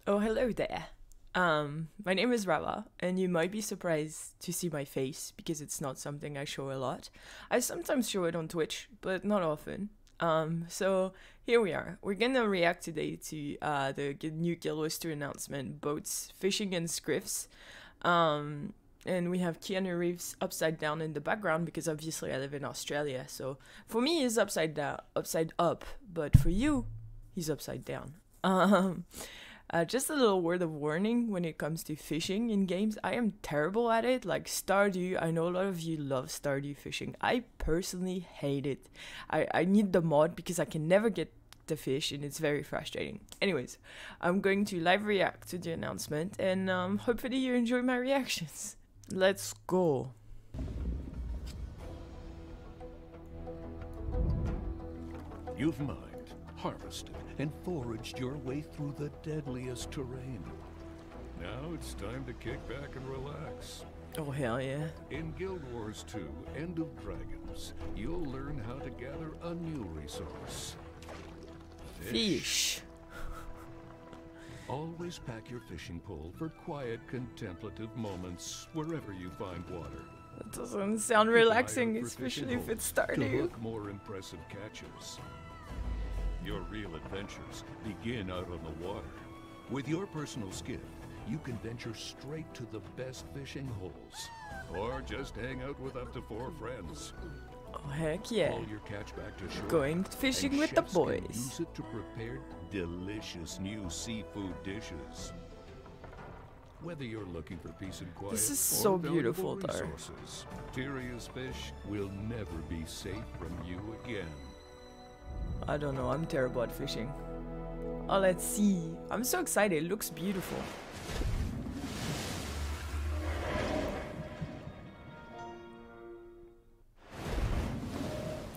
Oh, hello there. My name is Raava, and you might be surprised to see my face because it's not something I show a lot. I sometimes show it on Twitch, but not often. So here we are. We're gonna react today to the new Guild Wars 2 announcement, boats, fishing, and SKIFFS. And we have Keanu Reeves upside down in the background because obviously I live in Australia. So for me, he's upside down, upside up, but for you, he's upside down. Um, just a little word of warning when it comes to fishing in games. I am terrible at it. Like Stardew, I know a lot of you love Stardew fishing. I personally hate it. I need the mod because I can never get the fish and it's very frustrating. Anyways, I'm going to live react to the announcement and hopefully you enjoy my reactions. Let's go. You've mined, harvested, and foraged your way through the deadliest terrain. Now it's time to kick back and relax. Oh hell yeah. In Guild Wars 2, End of Dragons, you'll learn how to gather a new resource. Fish. Always pack your fishing pole for quiet, contemplative moments wherever you find water. That doesn't sound relaxing, especially if it's To Stardew. hook more impressive catches. Your real adventures begin out on the water. With your personal skiff, you can venture straight to the best fishing holes. Or just hang out with up to 4 friends. Oh heck yeah. Haul your catch back to shore. Going fishing and with the chefs can boys. use it to prepare delicious new seafood dishes. Whether you're looking for peace and quiet This is or so valuable beautiful, though. resources, Tyria's fish will never be safe from you again. I don't know, I'm terrible at fishing. Oh, let's see. I'm so excited, it looks beautiful.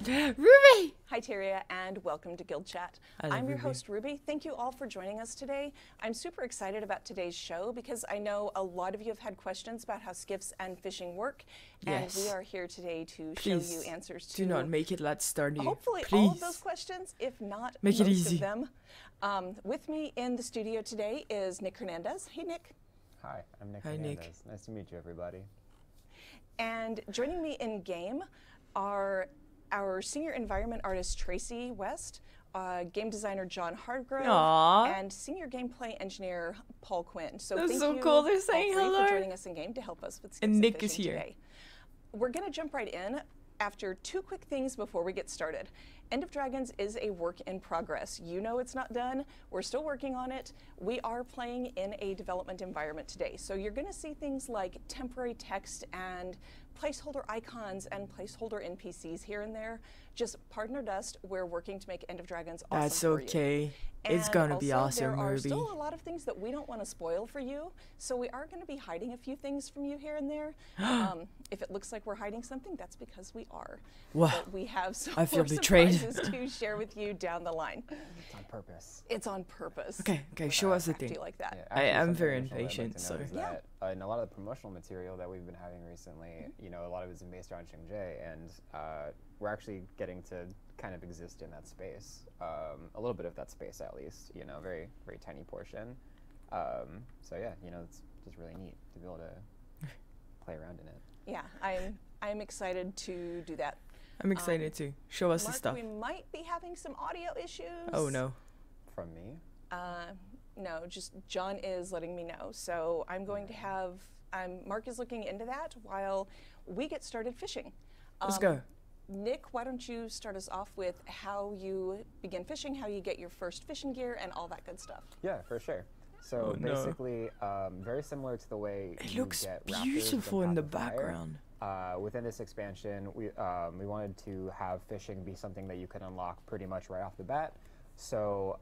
Ruby! Hi Tyria and welcome to Guild Chat. Hello, I'm your Ruby. host Ruby. Thank you all for joining us today. I'm super excited about today's show because I know a lot of you have had questions about how skiffs and fishing work. Yes. And we are here today to Please, show you answers to do not make it let Stardew. hopefully Please. all of those questions, if not Make it most easy. of them. With me in the studio today is Nick Hernandez. Hey Nick. Hi, I'm Nick Hi, Nick. Hernandez. Nice to meet you, everybody. And joining me in game are our senior environment artist Tracy West, game designer John Hardgrove, Aww. and senior gameplay engineer Paul Quinn. So That's thank so you cool. They're all saying three hello. for joining us in game to help us with skiffs And Nick is fishing here. today. We're going to jump right in after 2 quick things before we get started. End of Dragons is a work in progress. You know it's not done. We're still working on it. We are playing in a development environment today. So you're going to see things like temporary text and placeholder icons and placeholder NPCs here and there. Just pardon our dust. We're working to make End of Dragons awesome That's for you. okay. It's And gonna be also, awesome, there are Ruby. still a lot of things that we don't want to spoil for you, so we are going to be hiding a few things from you here and there. If it looks like we're hiding something, that's because we are. Wow. But we have some I feel more betrayed. surprises to share with you down the line. It's on purpose. It's on purpose. Okay, show us the Crafty thing. like that. Yeah, Actually, am something very additional I'd like impatient, to so- note is Yeah. that in a lot of the promotional material that we've been having recently, you know, a lot of it's been based around Xingjie, and we're actually getting to kind of exist in that space. A little bit of that space, at least, you know, very, very tiny portion. So yeah, you know, it's just really neat to be able to play around in it. Yeah, I'm excited to do that. I'm excited too. Show us the Mark, stuff. we might be having some audio issues. Oh no. From me, No, just John is letting me know. So I'm going to have, Mark is looking into that while we get started fishing. Let's go. Nick, why don't you start us off with how you begin fishing, how you get your first fishing gear, and all that good stuff. yeah, for sure. So Oh, no. basically, very similar to the way It you looks get raptors beautiful in in the Path of Fire. background. Within this expansion, we wanted to have fishing be something that you could unlock pretty much right off the bat. So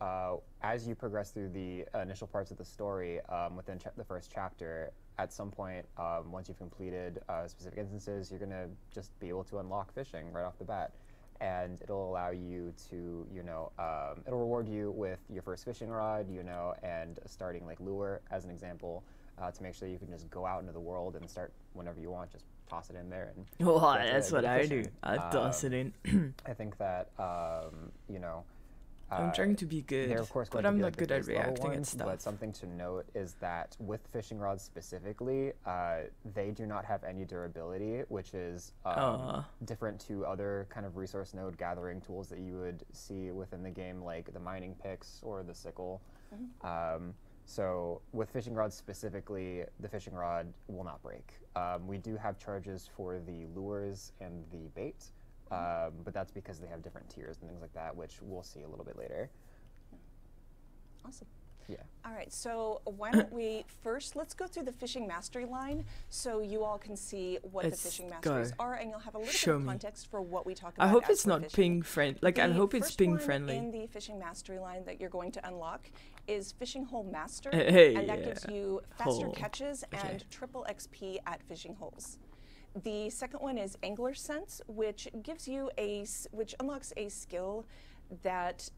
as you progress through the initial parts of the story within the first chapter, at some point, once you've completed specific instances, you're going to just be able to unlock fishing right off the bat. And it'll allow you to, you know, it'll reward you with your first fishing rod, you know, and a starting like lure, as an example, to make sure you can just go out into the world and start whenever you want, just toss it in there. And Well, get to that's what get I do. fishing. I toss it in. I think that, you know, I'm trying to be good, They're of course going but to I'm be not like the good at base level reacting and ones, stuff. but something to note is that with fishing rods specifically, they do not have any durability, which is different to other kind of resource node gathering tools that you would see within the game, like the mining picks or the sickle. So with fishing rods specifically, the fishing rod will not break. We do have charges for the lures and the bait, but that's because they have different tiers and things like that, which we'll see a little bit later. Awesome. Yeah. All right, so why don't we first, let's go through the fishing mastery line so you all can see what the fishing masteries are, and you'll have a little bit of context for what we talk about. I hope it's not ping friendly. Like, I hope it's ping friendly. In the fishing mastery line that you're going to unlock is fishing hole master, Hey, and that gives you faster hole. catches and triple XP at fishing holes. The second one is angler sense, which gives you which unlocks a skill that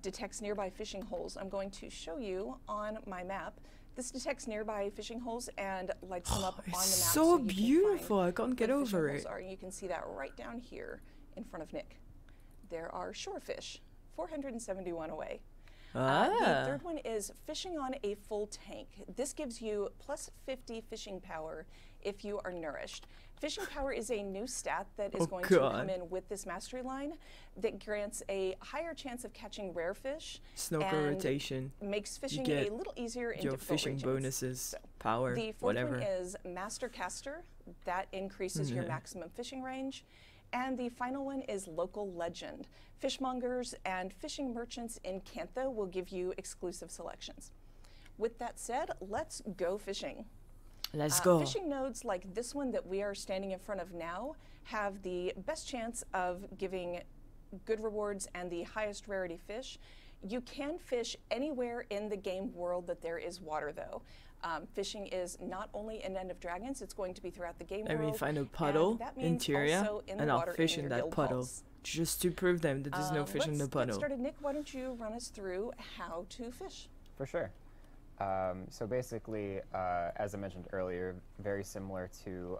detects nearby fishing holes. I'm going to show you on my map. This detects nearby fishing holes and lights them up on the map. So beautiful. I can't get over it. You can see that right down here in front of Nick. There are shorefish, 471 away. The third one is fishing on a full tank. This gives you plus 50 fishing power if you are nourished. Fishing power is a new stat that is going to come in with this mastery line that grants a higher chance of catching rare fish. Snorkel rotation. Makes fishing a little easier in your difficult fishing regions. bonuses, power, the fourth whatever. one is master caster. That increases your maximum fishing range. And the final one is local legend. Fishmongers and fishing merchants in Cantha will give you exclusive selections. With that said, let's go fishing. Let's go. Fishing nodes like this one that we are standing in front of now have the best chance of giving good rewards and the highest rarity fish. You can fish anywhere in the game world that there is water, though. Fishing is not only in End of Dragons, it's going to be throughout the game world. Let me find a puddle interior, and I'll fish in that puddle. Just to prove them that there's no fish in the puddle. Let's get started. Nick, why don't you run us through how to fish? For sure. So basically, as I mentioned earlier, very similar to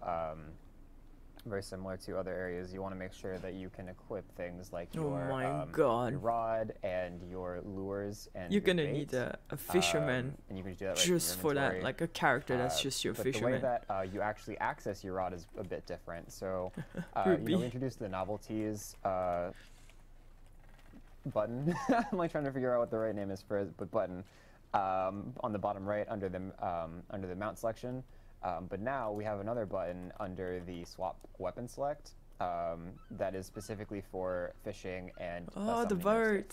other areas, you want to make sure that you can equip things like your rod and your lures and you're gonna need a fisherman, and you can do that just for that, like a character that's just your fisherman. The way that you actually access your rod is a bit different. So we introduced the novelties button. I'm like trying to figure out what the right name is for it, but button. On the bottom right under the mount selection, but now we have another button under the swap weapon select that is specifically for fishing and the bird.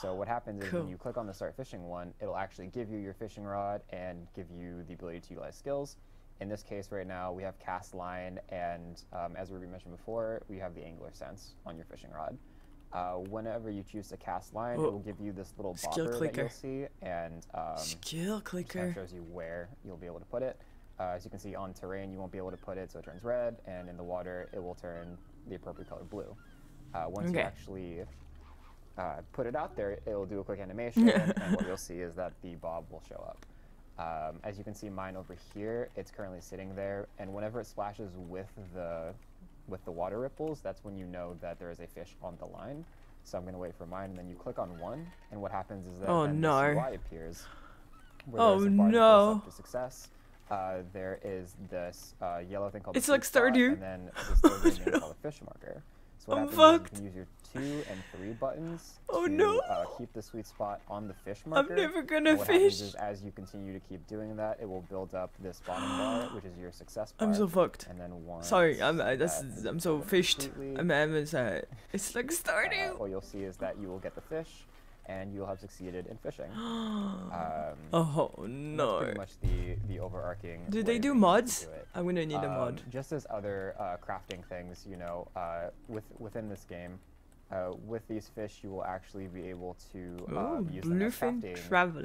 So what happens is when you click on the start fishing one, it'll actually give you your fishing rod and give you the ability to utilize skills. In this case right now we have cast line, and as Ruby mentioned before, we have the angler sense on your fishing rod. Whenever you choose to cast line, it will give you this little bopper that you'll see, and skill clicker shows you where you'll be able to put it. As you can see, on terrain you won't be able to put it, so it turns red, and in the water it will turn the appropriate color blue. Once you actually put it out there, it will do a quick animation, and what you'll see is that the bob will show up. As you can see, mine over here, it's currently sitting there, and whenever it splashes with the water ripples, that's when you know that there is a fish on the line. So I'm going to wait for mine, and then you click on one, and what happens is that then this UI appears. Where there's a bar that goes up to success. There is this yellow thing called it's like Stardew. And then this thing called a fish marker. So what happens is you can use your 2 and 3 buttons to keep the sweet spot on the fish marker. I'm never gonna what fish. Is as you continue to keep doing that, it will build up this bottom bar, which is your success bar. I'm so fucked. And then sorry, I'm so fished. I'm sad. It's like Stardew. What you'll see is that you will get the fish, and you will have succeeded in fishing. Oh no! That's pretty much the overarching. Do they do mods? I'm gonna need a mod. Just as other crafting things, you know, within this game, with these fish, you will actually be able to use them as crafting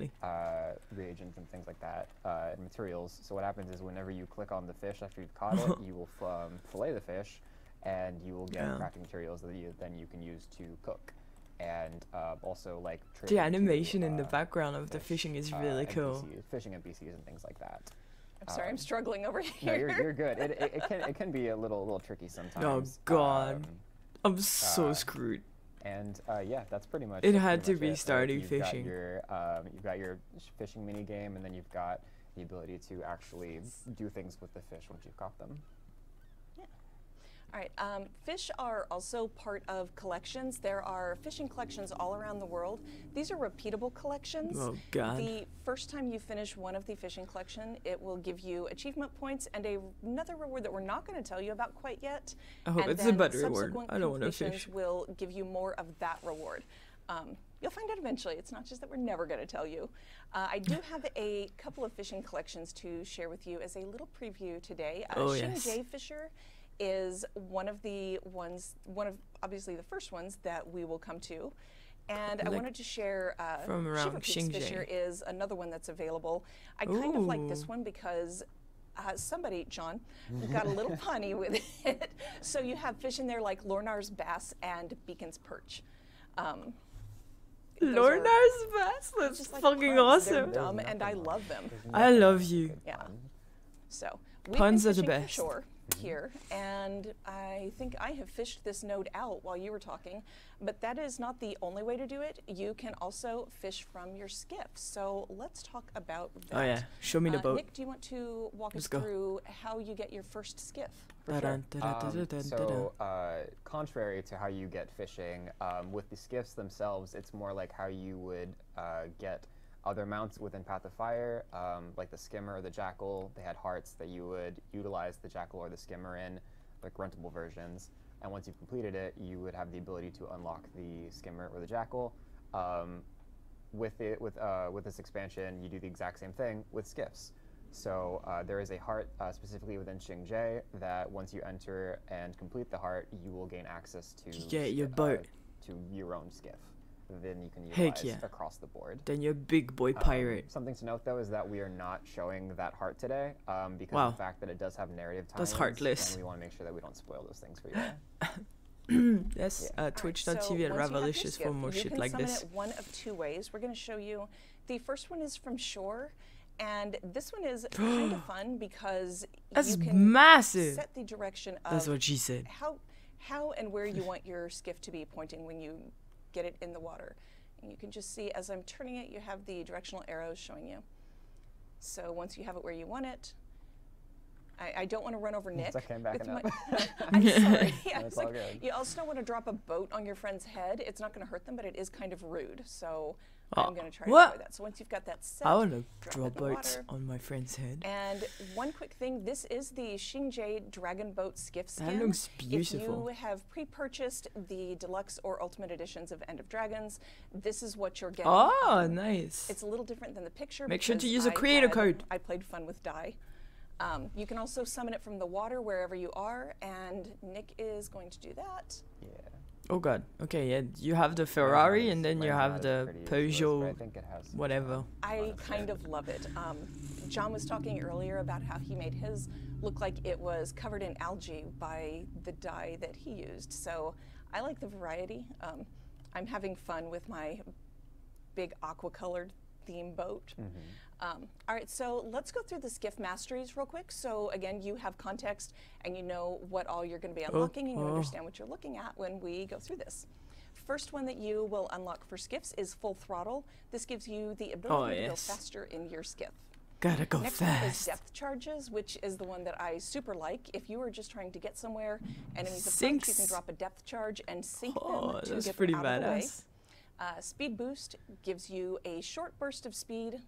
reagents and things like that, and materials. So what happens is whenever you click on the fish after you've caught it, you will fillet the fish, and you will get crafting materials that then you can use to cook. And also like the animation in the background of the fishing is really cool. Fishing NPCs and things like that. I'm sorry, I'm struggling over here. No, you're good. It can be a little tricky sometimes. Oh god, I'm so screwed. And yeah, that's pretty much. It that's had pretty to be much it. starting You've fishing. You've got your fishing mini game, and then you've got the ability to actually do things with the fish once you've caught them. All right, fish are also part of collections. There are fishing collections all around the world. These are repeatable collections. Oh, God. The first time you finish one of the fishing collection, it will give you achievement points and another reward that we're not going to tell you about quite yet. I hope And it's a then better reward. subsequent I don't want to completions fish. will give you more of that reward. You'll find out eventually. It's not just that we're never going to tell you. I do have a couple of fishing collections to share with you as a little preview today. Oh, yes. Xing Fisher is one of obviously the first ones that we will come to. And I wanted to share from around Shiver Peaks Xing Fisher is another one that's available. I kind of like this one because somebody, John, got a little punny with it. So you have fish in there like Lornar's bass and Beacon's perch. Lornar's bass? That's Just like fucking puns. They're awesome. dumb, and I love them. I love you. Yeah. So we've Puns been are the fishing for best. shore here, and I think I have fished this node out while you were talking, but that is not the only way to do it. You can also fish from your skiff. So let's talk about that. Oh yeah, show me the boat. Nick, do you want to walk Let's us go. through how you get your first skiff? For sure. Dun, dun, dun, dun, dun, dun, dun. So, contrary to how you get fishing, with the skiffs themselves, it's more like how you would get other mounts within Path of Fire, like the skimmer or the jackal. They had hearts that you would utilize the jackal or the skimmer in, like rentable versions. And once you've completed it, you would have the ability to unlock the skimmer or the jackal. With this expansion, you do the exact same thing with skiffs. So there is a heart specifically within Xing that once you enter and complete the heart, you will gain access to get your boat. To your own skiff. Then you can Heck utilize yeah. across the board. Then you're a big boy pirate. Something to note though is that we are not showing that heart today because Wow. of the fact that it does have narrative tie-ins. That's heartless. And we want to make sure that we don't spoil those things for you. Yes, Twitch.tv so at once you have your Ravalicious skiff, for more shit like You this. can summon it one of two ways. We're going to show you. The first one is from shore, and this one is kind of fun because That's you can massive. set the direction That's of what she said. how and where you want your skiff to be pointing when you get it in the water. And you can just see as I'm turning it, you have the directional arrows showing you. So once you have it where you want it, I don't want to run over Nick. It's okay, I'm backing with up. I'm sorry. Yeah, No, it's it's all like, good. you also don't want to drop a boat on your friend's head. It's not going to hurt them, but it is kind of rude. So I'm going to try to what? avoid that. So once you've got that set, I want to drop draw it in the boats water. on my friend's head. And one quick thing, this is the Xing Dragon Boat Skiff skin. That looks beautiful. If you have pre-purchased the deluxe or ultimate editions of End of Dragons, this is what you're getting. Oh, nice. It's a little different than the picture. Make sure to because use a creator I code. played fun with dye. You can also summon it from the water wherever you are, and Nick is going to do that. Yeah. Oh god. Okay, yeah. You have the Ferrari and then you Right now have it's the pretty useless, but I Peugeot, think it has some whatever. I kind of love it. John was talking earlier about how he made his look like it was covered in algae by the dye that he used. So I like the variety. I'm having fun with my big aqua-colored theme boat. All right, so let's go through the Skiff Masteries real quick. So again, you have context and you know what all you're going to be unlocking and you understand what you're looking at when we go through this. First one that you will unlock for skiffs is Full Throttle. This gives you the ability to go yes. faster in your skiff. Gotta go Next one is fast. Depth Charges, which is the one that I super like. If you are just trying to get somewhere, enemies approach, you can Sinks. drop a depth charge and sink Oh, them to that's get pretty them out of the way. badass. Speed Boost gives you a short burst of speed.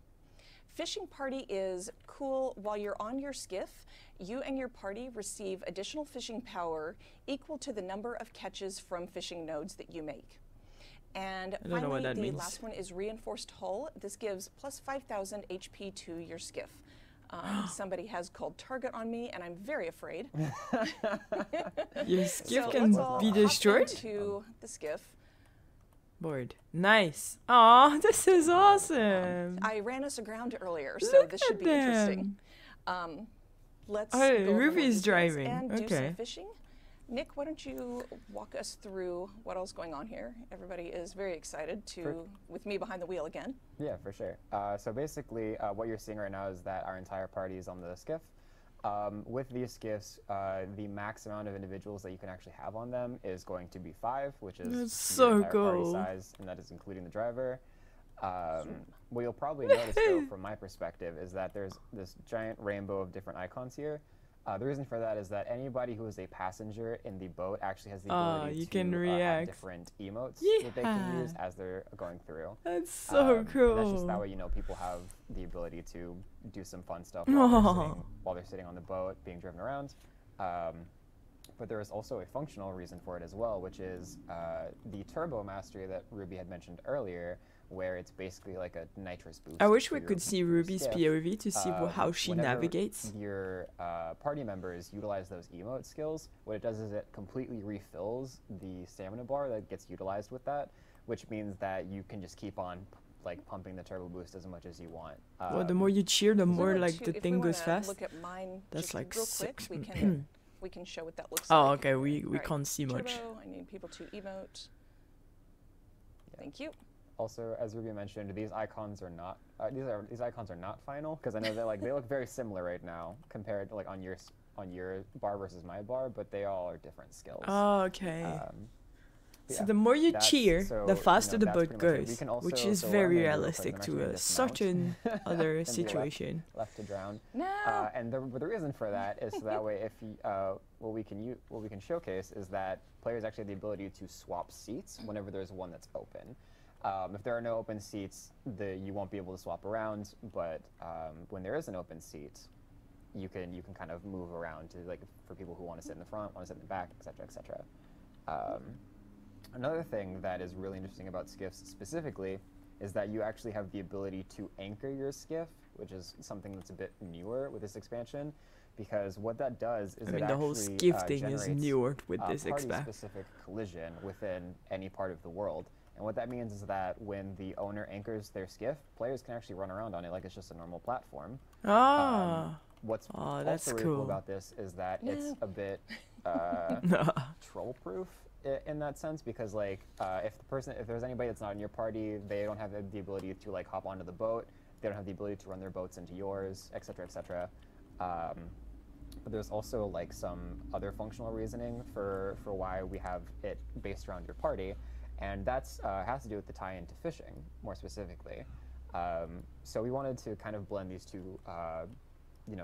Fishing Party is cool. While you're on your skiff, you and your party receive additional fishing power equal to the number of catches from fishing nodes that you make. And I don't know what finally, that the means. last one is Reinforced Hull. This gives plus 5,000 HP to your skiff. Somebody has called target on me, and I'm very afraid. Your skiff So can let's all be hop destroyed? into the skiff. Board. Nice. Aw, this is awesome. I ran us aground earlier, so Look this should at be interesting. Let's Oh, go over Ruby's details driving. and do Okay. some fishing. Nick, why don't you walk us through what else is going on here? Everybody is very excited with me behind the wheel again. Yeah, for sure. So basically, what you're seeing right now is that our entire party is on the skiff. With these skiffs, the max amount of individuals that you can actually have on them is going to be 5, which is That's your so entire party cool. size, and that is including the driver. What you'll probably notice, though, from my perspective, is that there's this giant rainbow of different icons here. The reason for that is that anybody who is a passenger in the boat actually has the ability you to can have react. different emotes that they can Yeah. use as they're going through. That's so cool. And that's just that way, you know, people have the ability to do some fun stuff while they're sitting on the boat, being driven around. But there is also a functional reason for it as well, which is the turbo mastery that Ruby had mentioned earlier, where it's basically like a nitrous boost. I wish for we your- could see for your Ruby's skiff. POV to see how she Whenever navigates. Your party members utilize those emote skills. What it does is it completely refills the stamina bar that gets utilized with that, which means that you can just keep on like pumping the turbo boost as much as you want. Well, the more you cheer, the more Similar like to- the if thing we goes wanna fast. Look at mine That's just like real 6. quick. We can show what that looks Oh, like. okay. We Alright, can't see much. Turbo, I need people to emote. Thank you. Also, as Ruby mentioned, these icons are not these icons are not final, because I know that like they look very similar right now compared to like on your bar versus my bar, but they all are different skills. Oh, okay. But So yeah, the more you that's- cheer, so, the you faster know, the that's boat pretty much it. We goes, can also- which is so what I'm very gonna do real quick realistic is I'm to actually a, just such mount an other and be situation. left to drown. No. And the reason for that is so that way, if you, what we can showcase is that players actually have the ability to swap seats whenever there's one that's open. If there are no open seats, you won't be able to swap around. But when there is an open seat, you can kind of move around to like for people who want to sit in the front, want to sit in the back, etc., etc. Another thing that is really interesting about skiffs specifically is that you actually have the ability to anchor your skiff, which is something that's a bit newer with this expansion, because what that does is I mean, it the whole actually, skiff thing is generates, newer with this expansion. party-specific collision within any part of the world. And what that means is that when the owner anchors their skiff, players can actually run around on it like it's just a normal platform. Ah. What's That's also really cool cool. about this is that it's No. a bit troll-proof in that sense, because like if there's anybody that's not in your party, they don't have the ability to like hop onto the boat. They don't have the ability to run their boats into yours, etc., etc. But there's also like some other functional reasoning for why we have it based around your party, and that's has to do with the tie-in to fishing more specifically. So we wanted to kind of blend these two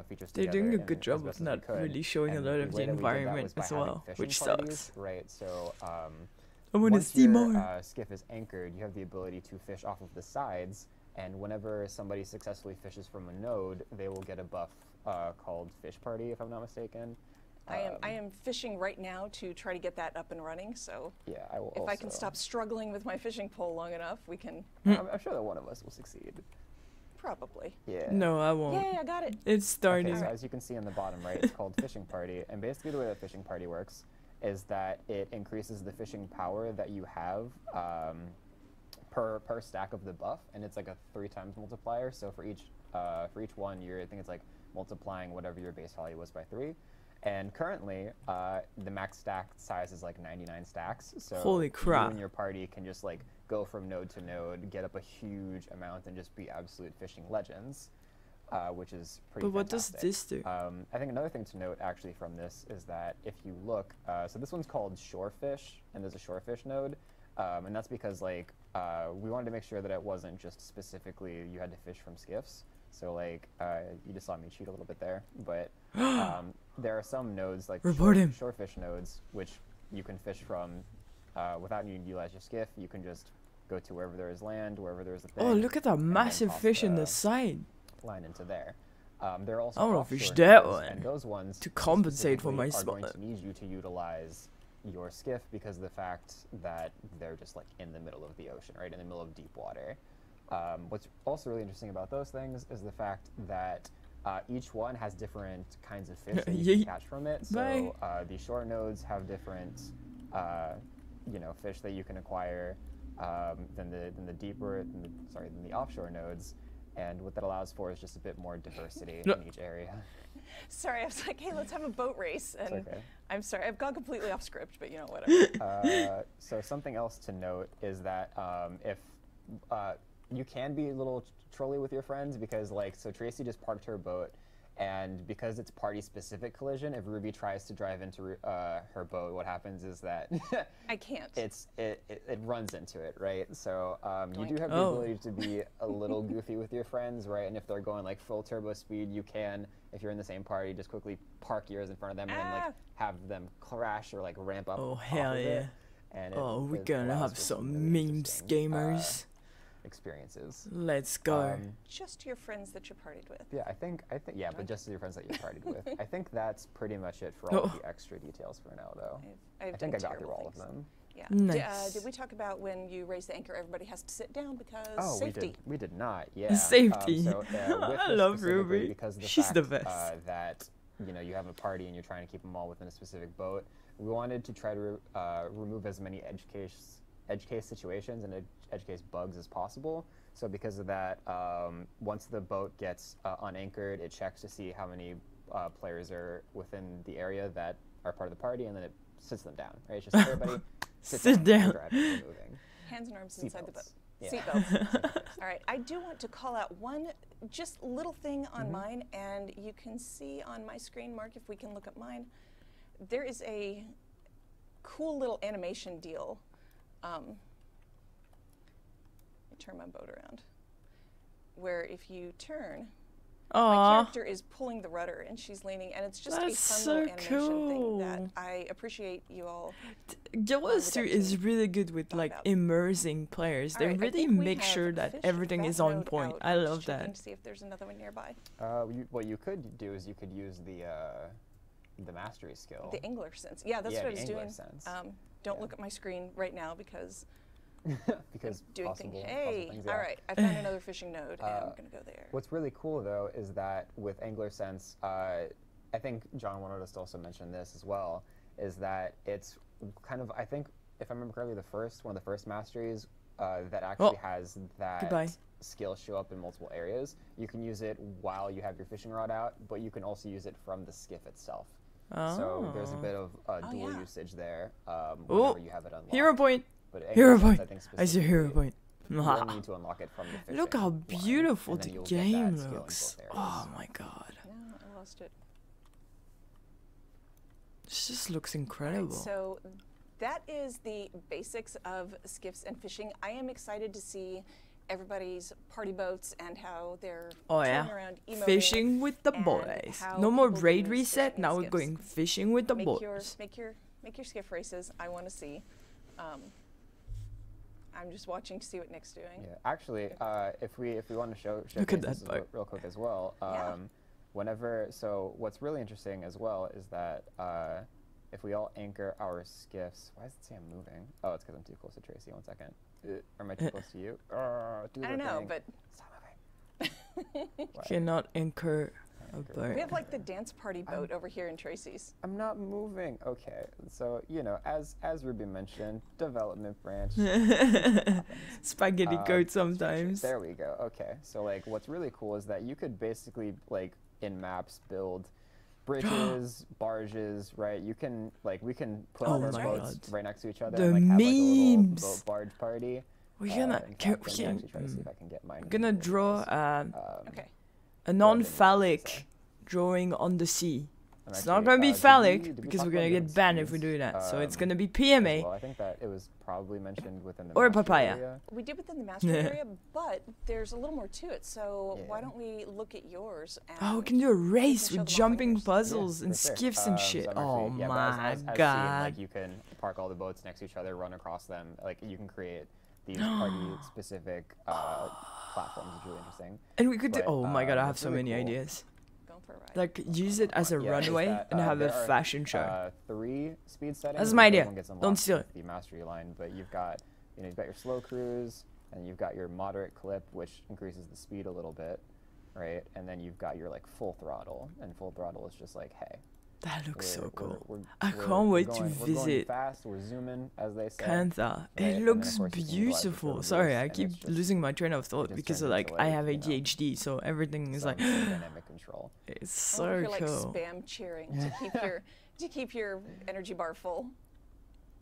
features They're together doing a in- good as job best of as we not could. really showing a And lot of the way that we did that environment was by as having well, fishing which parties, sucks. right? So I want to once see your more. skiff is anchored, you have the ability to fish off of the sides, and whenever somebody successfully fishes from a node, they will get a buff called Fish Party, if I'm not mistaken. I am fishing right now to try to get that up and running. So Yeah, I will. if I can also- stop struggling with my fishing pole long enough, we can I'm sure that one of us will succeed. probably. Yeah. No, I won't. Yay! I got it. It's starting. Okay, so as you can see on the bottom right, it's called Fishing Party, and basically the way that Fishing Party works is that it increases the fishing power that you have per stack of the buff, and it's like a 3x multiplier. So for each one, I think it's like multiplying whatever your base value was by 3. And currently, the max stack size is like 99 stacks. So Holy crap. you and your party can just like go from node to node, get up a huge amount, and just be absolute fishing legends, which is pretty But what does fantastic. this do? I think another thing to note actually from this is that if you look, so this one's called Shorefish, and there's a Shorefish node, and that's because like we wanted to make sure that it wasn't just specifically you had to fish from skiffs. So like you just saw me cheat a little bit there, but there are some nodes like Report him. Shorefish nodes which you can fish from without needing to utilize your skiff. You can just go to wherever there is land, wherever there is a thing. Oh, look at that and then massive toss fish in the the side. line into there. There are also I wanna offshore fish that nodes, one and those ones to compensate for specifically my are going spot. to need you to utilize your skiff because of the fact that they're just like in the middle of the ocean, right, in the middle of deep water. What's also really interesting about those things is the fact that each one has different kinds of fish that you Yeet. can catch from it. So the shore nodes have different, fish that you can acquire than the offshore nodes. And what that allows for is just a bit more diversity in each area. Sorry, I was like, hey, let's have a boat race, and okay. I'm sorry, I've gone completely off script, but whatever. So something else to note is that if you can be a little trolly with your friends, because so Tracy just parked her boat And because it's party-specific collision, if Ruby tries to drive into her boat, what happens is that I can't. it runs into it, right? So you do Doink. have the Oh. ability to be a little goofy with your friends, right? And if they're going like full turbo speed, you can, if you're in the same party, just quickly park yours in front of them and then like have them crash or like ramp up. Oh, off hell of it. yeah. And Oh, we're it gonna allows have for some really memes, interesting, gamers. experiences. Let's go. Just your friends that you partied with. Yeah, I think, yeah, but just your friends that you partied with. I think that's pretty much it for all of the extra details for now, though. I've I think I done got through terrible all of things. them. Yeah. Nice. Did we talk about when you raise the anchor, everybody has to sit down because Oh, safety? we did not. Yeah. Safety. So, with I this love specifically, Ruby. because of the She's fact, the best. that you have a party and you're trying to keep them all within a specific boat. We wanted to try to remove as many edge case situations and edge case bugs as possible. So because of that, once the boat gets unanchored, it checks to see how many players are within the area that are part of the party, and then it sits them down. Right? It's just everybody Sit down. Driving and moving. Hands and arms inside the boat. Yeah. Seatbelts. All right. I do want to call out one just little thing on mine, and you can see on my screen, Mark, if we can look at mine. There is a cool little animation deal. Let me turn my boat around. Where if you turn, my Aw, character is pulling the rudder and she's leaning, and it's just a That's fun so little animation thing that cool. I appreciate you all. Yours too is really good with like about. immersing players. They All right, I really think we make have sure that fished everything that is on node point. out. I I'm just love checking that. to see if there's another one nearby. What you could do is you could use the mastery skill. The Angler sense. Yeah, that's Yeah, what I the was Angler doing. sense. Don't Yeah. look at my screen right now because because I'm doing things. possible Hey, things, all yeah. right, I found another fishing node, and I'm gonna go there. What's really cool though is that with Angler Sense, I think John wanted us to also mention this as well, is that it's kind of, I think, if I remember correctly, one of the first masteries that actually has that goodbye. skill show up in multiple areas. You can use it while you have your fishing rod out, but you can also use it from the skiff itself. So there's a bit of dual yeah. usage there whenever Oh, you have it unlocked. hero point. But Hero Angler Sense, point. I think I see hero specifically, point. you only need to unlock it from the fishing Look how line, beautiful and the then you'll get that game skill in looks. both areas. Oh my god. No, I lost it. This just looks All right, incredible. so that is the basics of skiffs and fishing. I am excited to see everybody's party boats and how they're Oh touring yeah. around emoting. Fishing with the and boys. how No more people raid use reset. fishing Now and we're skiffs. going fishing with the Make boys. your skiff races. I want to see. I'm just watching to see what Nick's doing. Yeah, actually, if we want to showcase Look at this that boat. real quick as well, Yeah. so what's really interesting as well is that if we all anchor our skiffs, why does it say I'm moving? Oh, it's because I'm too close to Tracy. 1 second. Or am I too close to you? Do I the don't know, thing. but Stop moving. What? Cannot anchor a Anchor. boat. we have like the dance party boat over here in Tracy's. I'm not moving. Okay, so as Ruby mentioned, development branch. Spaghetti code Switch it. sometimes. There we go. Okay, so like what's really cool is that you could basically like in maps build bridges, barges, right? You can we can put Oh all our my boats God. right next to each other The and like have like a little memes. boat barge party. We're gonna In can, fact, we let me can, actually try to see if I can get mine. we're gonna draw Okay. a non-phallic drawing on the sea. I'm It's not actually, gonna be did phallic we because talk we're about gonna different get banned if we speeds? do that. So it's gonna be as PMA. well? I think that it was probably mentioned within the Or master papaya. area. We did within the master area, but there's a little more to it. So why Yeah. don't we look at yours? And Oh, we can do a race show them with off on jumping yours. puzzles Yeah, and for sure. skiffs and So shit. I'm Oh actually- yeah, but my as seen, god. like you can park all the boats next to each other, run across them. Like you can create these party-specific platforms, which is really interesting. And we could do. but, Oh my god, I have what's so really many cool- ideas. Going for a ride. Like use it as a Yeah, is runway that, and have a there are, fashion show. 3 speed settings. That's and my the third idea. one gets Don't unlocked steal with the mastery line, but you've got you've got your slow cruise, and you've got your moderate clip, which increases the speed a little bit, right? And then you've got your like full throttle, and full throttle is just like, hey, That looks so we're- cool. we're- I we're- can't we're wait to going- We're visit going fast. We're zooming, as they say. Kantha. right? It And then, of looks course, you can glide with beautiful. the Sorry, boost, I and keep it's just- losing my train of thought just because turns like into, I like, have you know, ADHD, so everything is some like dynamic control. it's I wonder so if you're like cool. spam cheering to keep your energy bar full.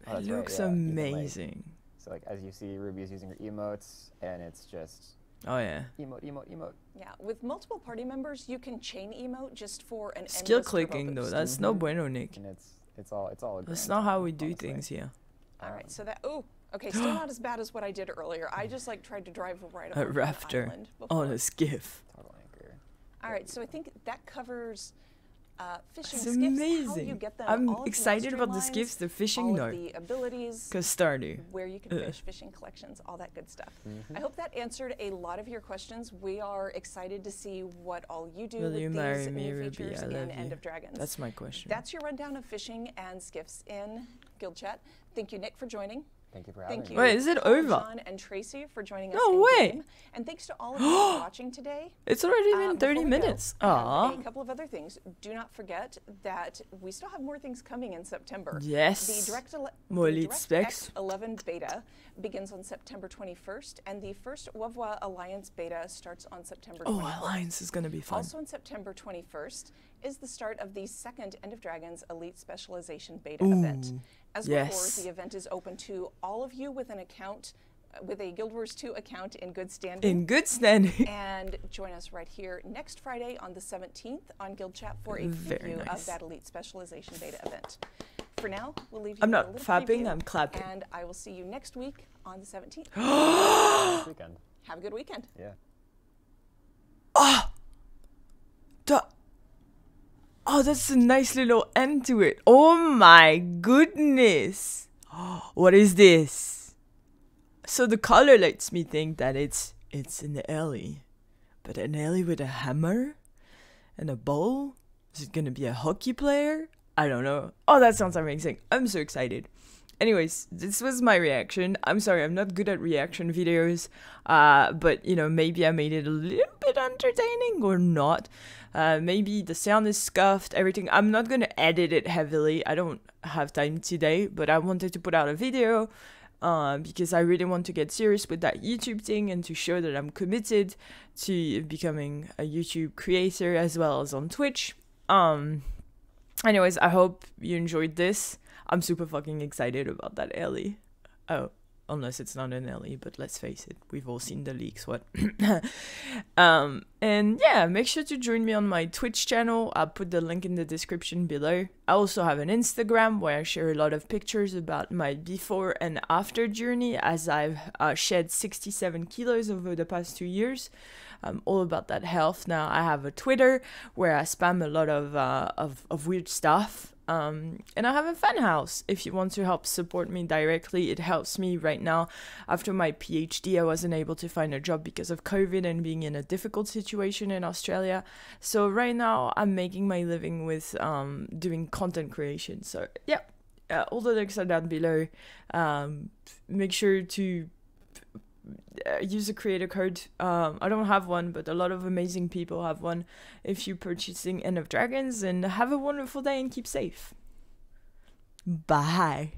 Oh, It that's right, looks yeah, you can, like- amazing. So like as you see, Ruby is using her emotes, and it's just Oh yeah. Emote, emote, emote. Yeah, with multiple party members, you can chain emote just for an Skill endless turbo clicking though, boost. that's no bueno, Nick. And it's all a That's grand not how time, we do honestly. things here. All right, so that, oh, okay, still not as bad as what I did earlier. I just like tried to drive right A over the rafter island on before. a skiff. Toggle anchor. All right, so I think that covers fishing It's skiffs, how you amazing. get them, I'm all of the excited mastery about the lines, skiffs, the fishing all though. of the abilities, Cause starter. where you can fish, fishing collections, all that good stuff. Mm-hmm. I hope that answered a lot of your questions. We are excited to see what all you do Will with you these marry me, new Ruby? features I in love End you. of Dragons. That's my question. That's your rundown of fishing and skiffs in Guild Chat. Thank you, Nick, for joining. Thank you for having Thank me. you, Wait, is it Paul, over? John, and Tracy for joining us. No in way. game. And thanks to all of you for watching today. It's already Before been 30 we go, minutes. I have Aww. a couple of other things. Do not forget that we still have more things coming in September. Yes. The More the elite specs. DirectX 11 beta begins on September 21st, and the first WWA Alliance beta starts on September 24th. Oh, Alliance is gonna be fun. Also on September 21st is the start of the second End of Dragons Elite Specialization Beta event. As yes. before, the event is open to all of you with an account, with a Guild Wars 2 account in good standing. In good standing. And join us right here next Friday on the 17th on Guild Chat for a Very preview nice. of that Elite Specialization Beta event. For now, we'll leave you I'm with a not little fapping, preview, I'm clapping. And I will see you next week on the 17th. This weekend. Have a good weekend. Yeah. Oh, that's a nice little end to it. Oh my goodness. What is this? So the color lets me think that it's an alley. But an alley with a hammer? And a bowl? Is it gonna be a hockey player? I don't know. Oh, that sounds amazing. I'm so excited. Anyways, this was my reaction. I'm sorry, I'm not good at reaction videos. But, you know, maybe I made it a little bit entertaining or not. Maybe the sound is scuffed, everything. I'm not going to edit it heavily. I don't have time today, but I wanted to put out a video because I really want to get serious with that YouTube thing and to show that I'm committed to becoming a YouTube creator as well as on Twitch. Anyways, I hope you enjoyed this. I'm super fucking excited about that alley. Oh, unless it's not an alley, but let's face it, we've all seen the leaks, what? And yeah, make sure to join me on my Twitch channel. I'll put the link in the description below. I also have an Instagram where I share a lot of pictures about my before and after journey as I've shed 67 kilos over the past 2 years. All about that health now. I have a Twitter where I spam a lot of weird stuff. And I have a fan house if you want to help support me directly. It helps me right now. After my PhD, I wasn't able to find a job because of COVID and being in a difficult situation in Australia. So right now I'm making my living with doing content creation. So yeah, all the links are down below. Make sure to use a creator code. I don't have one, but a lot of amazing people have one if you're purchasing End of Dragons. And have a wonderful day and keep safe. Bye.